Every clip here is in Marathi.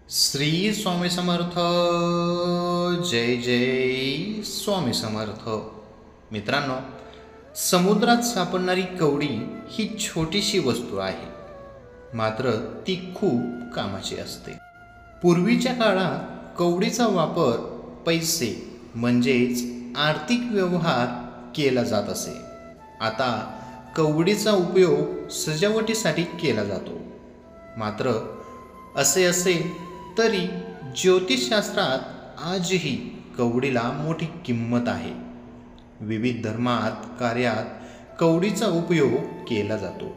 श्री स्वामी समर्थ. जय जय स्वामी समर्थ. मित्रांनो, समुद्रात सापडणारी कवडी ही छोटीशी वस्तू आहे, मात्र ती खूप कामाची असते. पूर्वीच्या काळात कवडीचा वापर पैसे म्हणजेच आर्थिक व्यवहार केला जात असे. आता कवडीचा उपयोग सजावटीसाठी केला जातो. मात्र असे असेल तरी ज्योतिषशास्त्रात आजही कवडीला मोठी किंमत आहे. विविध धर्मात कार्यात कवडीचा उपयोग केला जातो.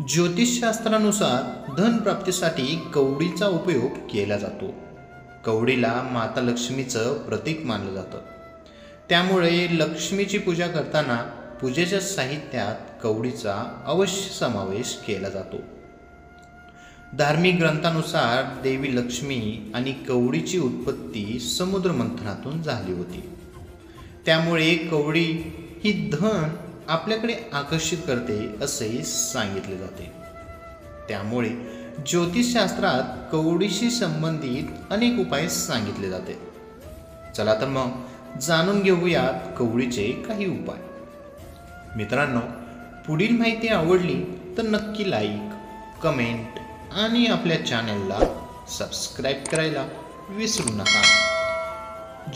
ज्योतिषशास्त्रानुसार धनप्राप्तीसाठी कवडीचा उपयोग केला जातो. कवडीला माता लक्ष्मीचं प्रतीक मानलं जातं. त्यामुळे लक्ष्मीची पूजा करताना पूजेच्या साहित्यात कवडीचा अवश्य समावेश केला जातो. धार्मिक ग्रंथानुसार देवी लक्ष्मी आणि कवडीची उत्पत्ती समुद्र मंथनातून झाली होती. त्यामुळे कवडी ही धन आपल्याकडे आकर्षित करते असे सांगितले जाते. त्यामुळे ज्योतिषशास्त्रात कवडीशी संबंधित अनेक उपाय सांगितले जाते. चला तर मग जाणून घेऊयात कवडीचे काही उपाय. मित्रांनो, पुढील माहिती आवडली तर नक्की लाईक, कमेंट आणि आपल्या चॅनलला सबस्क्राईब करायला विसरू नका.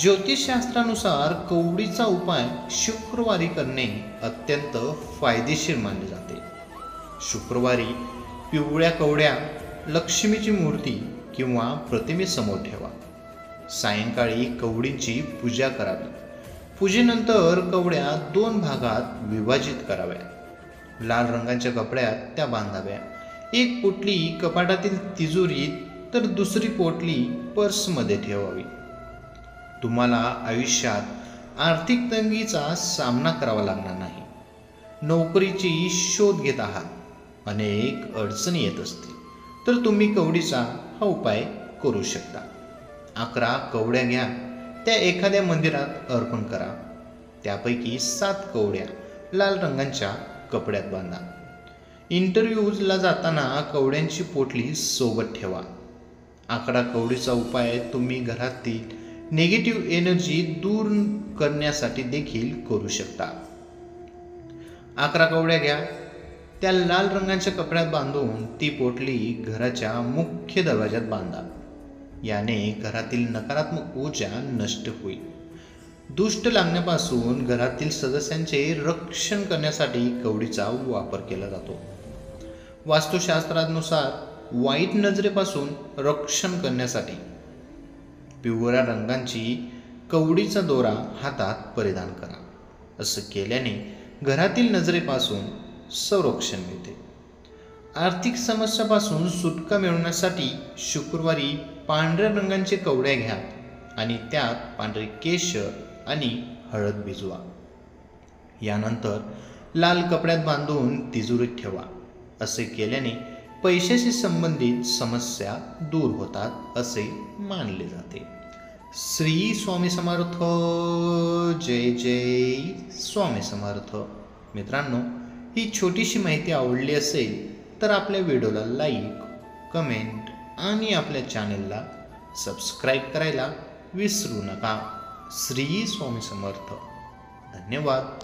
ज्योतिषशास्त्रानुसार कवडीचा उपाय शुक्रवारी करणे अत्यंत फायदेशीर मानले जाते. शुक्रवारी पिवळ्या कवड्या लक्ष्मीची मूर्ती किंवा प्रतिमेसमोर ठेवा. सायंकाळी कवडींची पूजा करावी. पूजेनंतर कवड्या 2 भागात विभाजित कराव्या. लाल रंगाच्या कपड्यात त्या बांधाव्या. एक पोटली कपाटातील तिजोरीत तर दुसरी पोटली पर्समध्ये ठेवावी. तुम्हाला आयुष्यात आर्थिक तंगीचा सामना करावा लागणार नाही. नोकरीची शोध घेत आहात, अनेक अडचणी येत असतील तर तुम्ही कवडीचा हा उपाय करू शकता. 11 कवड्या घ्या, त्या एखाद्या मंदिरात अर्पण करा. त्यापैकी 7 कवड्या लाल रंगाच्या कपड्यात बांधा. इंटरव्ह्यूजला जाताना कवड्यांची पोटली सोबत ठेवा. 11 कवडीचा उपाय तुम्ही घरातील निगेटिव्ह एनर्जी दूर करण्यासाठी देखील करू शकता. 11 कवड्या घ्या, त्या लाल रंगाच्या कपड्यात बांधून ती पोटली घराच्या मुख्य दरवाजात बांधा. याने घरातील नकारात्मक ऊर्जा नष्ट होईल. दुष्ट लागण्यापासून घरातील सदस्यांचे रक्षण करण्यासाठी कवडीचा वापर केला जातो. वास्तुशास्त्रानुसार वाईट नजरेपासून रक्षण करण्यासाठी पिवळ्या रंगाची कवडीचा दोरा हातात परिधान करा. असं केल्याने घरातील नजरेपासून संरक्षण मिळते. आर्थिक समस्यापासून सुटका मिळवण्यासाठी शुक्रवारी पांढऱ्या रंगाचे कवड्या घ्या आणि त्यात पांढरे केशर आणि हळद भिजवा. यानंतर लाल कपड्यात बांधून तिजोरीत ठेवा. असे केल्याने पैशाशी संबंधित समस्या दूर होतात असे मानले जाते. श्री स्वामी समर्थ. जय जय स्वामी समर्थ. मित्रांनो, ही छोटीशी माहिती आवडली असेल तर आपल्या व्हिडिओला लाईक, कमेंट आणि आपल्या चॅनलला सबस्क्राईब करायला विसरू नका. श्री स्वामी समर्थ. धन्यवाद.